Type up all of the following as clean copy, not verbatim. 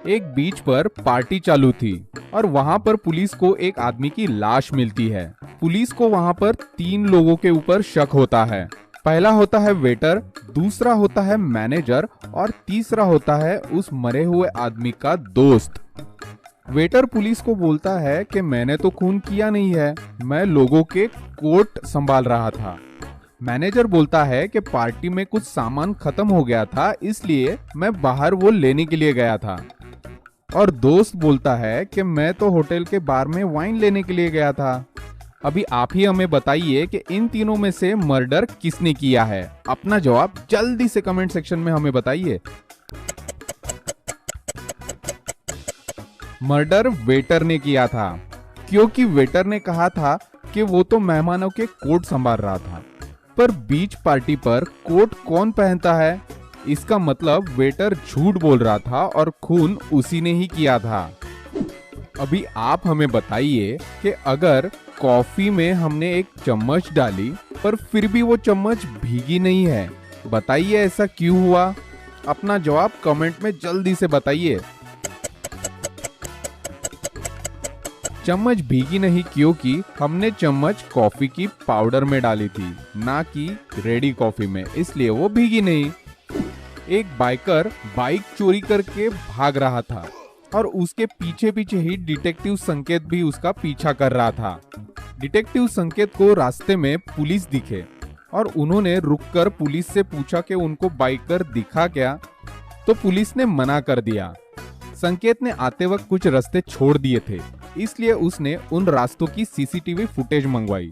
एक बीच पर पार्टी चालू थी और वहाँ पर पुलिस को एक आदमी की लाश मिलती है। पुलिस को वहाँ पर 3 लोगों के ऊपर शक होता है। पहला होता है वेटर, दूसरा होता है मैनेजर और तीसरा होता है उस मरे हुए आदमी का दोस्त। वेटर पुलिस को बोलता है कि मैंने तो खून किया नहीं है, मैं लोगों के कोट संभाल रहा था। मैनेजर बोलता है कि पार्टी में कुछ सामान खत्म हो गया था, इसलिए मैं बाहर वो लेने के लिए गया था। और दोस्त बोलता है कि मैं तो होटल के बार में वाइन लेने के लिए गया था। अभी आप ही हमें बताइए कि इन तीनों में से मर्डर किसने किया है। अपना जवाब जल्दी से कमेंट सेक्शन में हमें बताइए। मर्डर वेटर ने किया था, क्योंकि वेटर ने कहा था कि वो तो मेहमानों के कोट संभाल रहा था। पर बीच पार्टी पर कोट कौन पहनता है? इसका मतलब वेटर झूठ बोल रहा था और खून उसी ने ही किया था। अभी आप हमें बताइए कि अगर कॉफी में हमने एक चम्मच डाली पर फिर भी वो चम्मच भीगी नहीं है, बताइए ऐसा क्यों हुआ? अपना जवाब कमेंट में जल्दी से बताइए। चम्मच भीगी नहीं क्योंकि हमने चम्मच कॉफी की पाउडर में डाली थी, ना कि रेडी कॉफी में, इसलिए वो भीगी नहीं। एक बाइकर बाइक चोरी करके भाग रहा था और उसके पीछे पीछे ही डिटेक्टिव संकेत भी उसका पीछा कर रहा था। डिटेक्टिव संकेत को रास्ते में पुलिस दिखे और उन्होंने रुककर पुलिस से पूछा कि उनको बाइकर दिखा क्या, तो पुलिस ने मना कर दिया। संकेत ने आते वक्त कुछ रास्ते छोड़ दिए थे, इसलिए उसने उन रास्तों की सीसीटीवी फुटेज मंगवाई।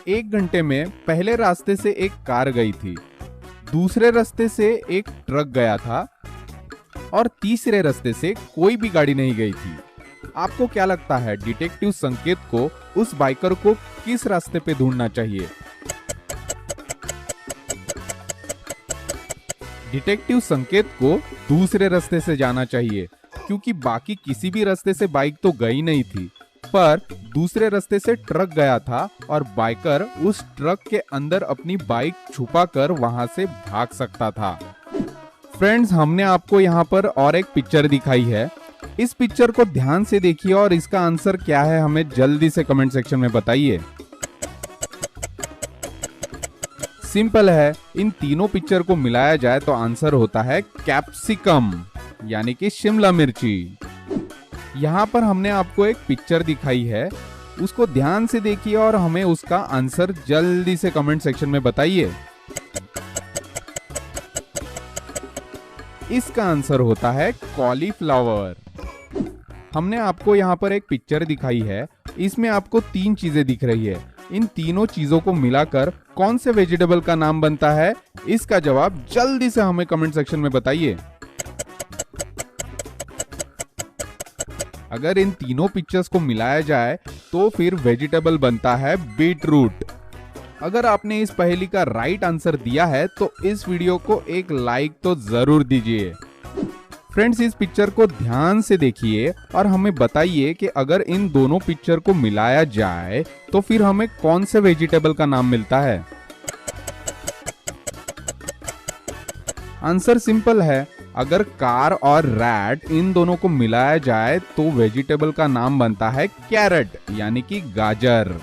1 घंटे में पहले रास्ते से एक कार गई थी, दूसरे रास्ते से एक ट्रक गया था और तीसरे रास्ते से कोई भी गाड़ी नहीं गई थी। आपको क्या लगता है डिटेक्टिव संकेत को उस बाइकर को किस रास्ते पे ढूंढना चाहिए? डिटेक्टिव संकेत को दूसरे रास्ते से जाना चाहिए, क्योंकि बाकी किसी भी रास्ते से बाइक तो गई नहीं थी, पर दूसरे रास्ते से ट्रक गया था और बाइकर उस ट्रक के अंदर अपनी बाइक छुपाकर वहां से भाग सकता था। फ्रेंड्स, हमने आपको यहाँ पर और एक पिक्चर दिखाई है। इस पिक्चर को ध्यान से देखिए और इसका आंसर क्या है हमें जल्दी से कमेंट सेक्शन में बताइए। सिंपल है, इन तीनों पिक्चर को मिलाया जाए तो आंसर होता है कैप्सिकम, यानी कि शिमला मिर्ची। यहाँ पर हमने आपको एक पिक्चर दिखाई है, उसको ध्यान से देखिए और हमें उसका आंसर जल्दी से कमेंट सेक्शन में बताइए। इसका आंसर होता है कॉलीफ्लावर। हमने आपको यहाँ पर एक पिक्चर दिखाई है, इसमें आपको 3 चीजें दिख रही है। इन तीनों चीजों को मिलाकर कौन से वेजिटेबल का नाम बनता है? इसका जवाब जल्दी से हमें कमेंट सेक्शन में बताइए। अगर इन तीनों पिक्चर्स को मिलाया जाए तो फिर वेजिटेबल बनता है बीट रूट। अगर आपने इस पहेली का राइट आंसर दिया है तो इस वीडियो को एक लाइक तो जरूर दीजिए। फ्रेंड्स, इस पिक्चर को ध्यान से देखिए और हमें बताइए कि अगर इन दोनों पिक्चर को मिलाया जाए तो फिर हमें कौन से वेजिटेबल का नाम मिलता है? आंसर सिंपल है, अगर कार और रैट इन दोनों को मिलाया जाए तो वेजिटेबल का नाम बनता है कैरेट, यानी कि गाजर।